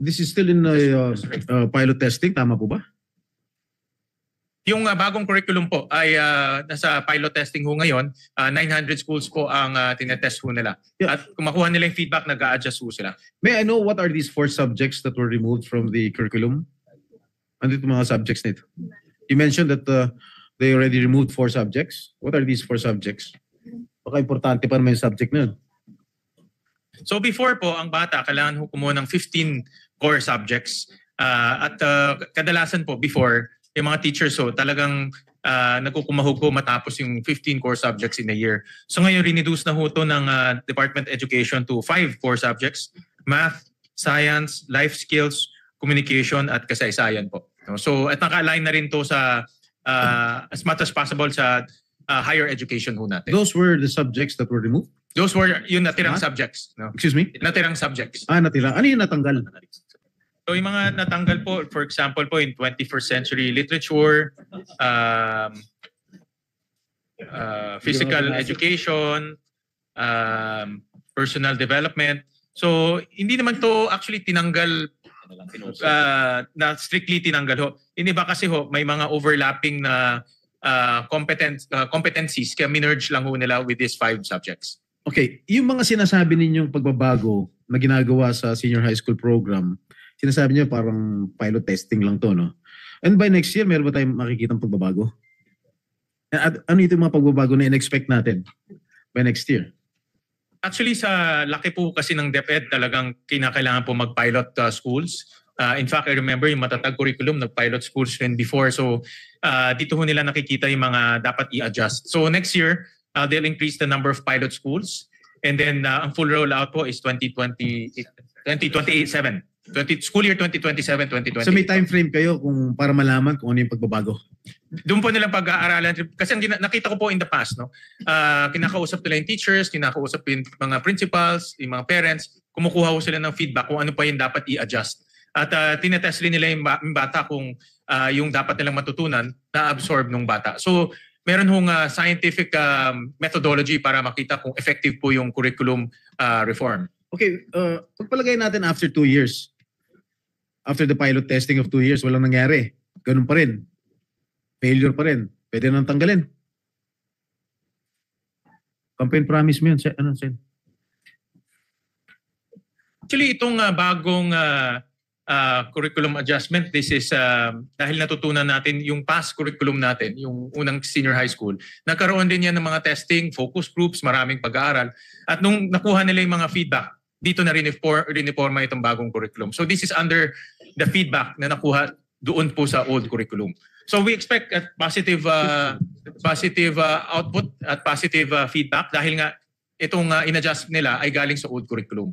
This is still in pilot testing, tama po ba? Yung bagong curriculum po ay nasa pilot testing ho ngayon. 900 schools po ang tinetest ho nila. Yeah. At kung makuha nila yung feedback, nag-a-adjust ho sila. May I know what are these 4 subjects that were removed from the curriculum? Ano itong mga subjects nito? You mentioned that they already removed 4 subjects. What are these 4 subjects? Baka importante pa naman yung subject na yun. So before po, ang bata kailangan ho kumuha ng 15 core subjects. At kadalasan po before, yung mga teachers ho talagang nagkukumahog ko matapos yung 15 core subjects in a year. So ngayon, reduce na ho to ng Department of Education to 5 core subjects: math, science, life skills, communication, at kasaysayan po. So at naka-align na rin to sa as much as possible sa higher education ho natin. Those were the subjects that were removed? Those were yung natirang subjects. No? Excuse me? Natirang subjects. Natira. Ano yung natanggal? So yung mga natanggal po, for example po, in 21st century literature, physical education, personal development. So hindi naman to actually tinanggal na strictly tinanggal ho. Hindi ba kasi ho, may mga overlapping na competencies kaya minerge lang ho nila with these 5 subjects. Okay, yung mga sinasabi ninyong pagbabago na ginagawa sa senior high school program, sinasabi niyo parang pilot testing lang to, no? And by next year, meron ba tayong makikitang pagbabago? At ano ito yung mga pagbabago na in-expect natin by next year? Actually, sa laki po kasi ng DepEd, talagang kinakailangan po mag-pilot schools. In fact, I remember yung matatag curriculum, nag-pilot schools rin before. So, dito ho nila nakikita yung mga dapat i-adjust. So, next year, they'll increase the number of pilot schools. And then, ang full rollout po is 2027. School year 2027-2028. So may time frame kayo kung para malaman kung ano yung pagbabago? Doon po nilang pag-aaralan. Kasi nakita ko po in the past, no? Kinakausap nila yung teachers, kinakausap yung mga principals, yung mga parents, kumukuha ko sila ng feedback kung ano pa yung dapat i-adjust. At tinetest rin nila yung bata kung yung dapat nilang matutunan na-absorb ng bata. So meron hong scientific methodology para makita kung effective po yung curriculum reform. Okay, pagpalagay natin after 2 years, after the pilot testing of 2 years, walang nangyari. Ganun pa rin. Failure pa rin. Pwede nang tanggalin. Campaign promise mo yun. Ano, Sen? Actually, itong bagong curriculum adjustment, this is dahil natutunan natin yung past curriculum natin, yung unang senior high school. Nagkaroon din yan ng mga testing, focus groups, maraming pag-aaral. At nung nakuha nila yung mga feedback, dito na riniforma itong bagong curriculum. So this is under the feedback na nakuha doon po sa old curriculum. So we expect a positive output at positive feedback dahil nga itong in-adjust nila ay galing sa old curriculum.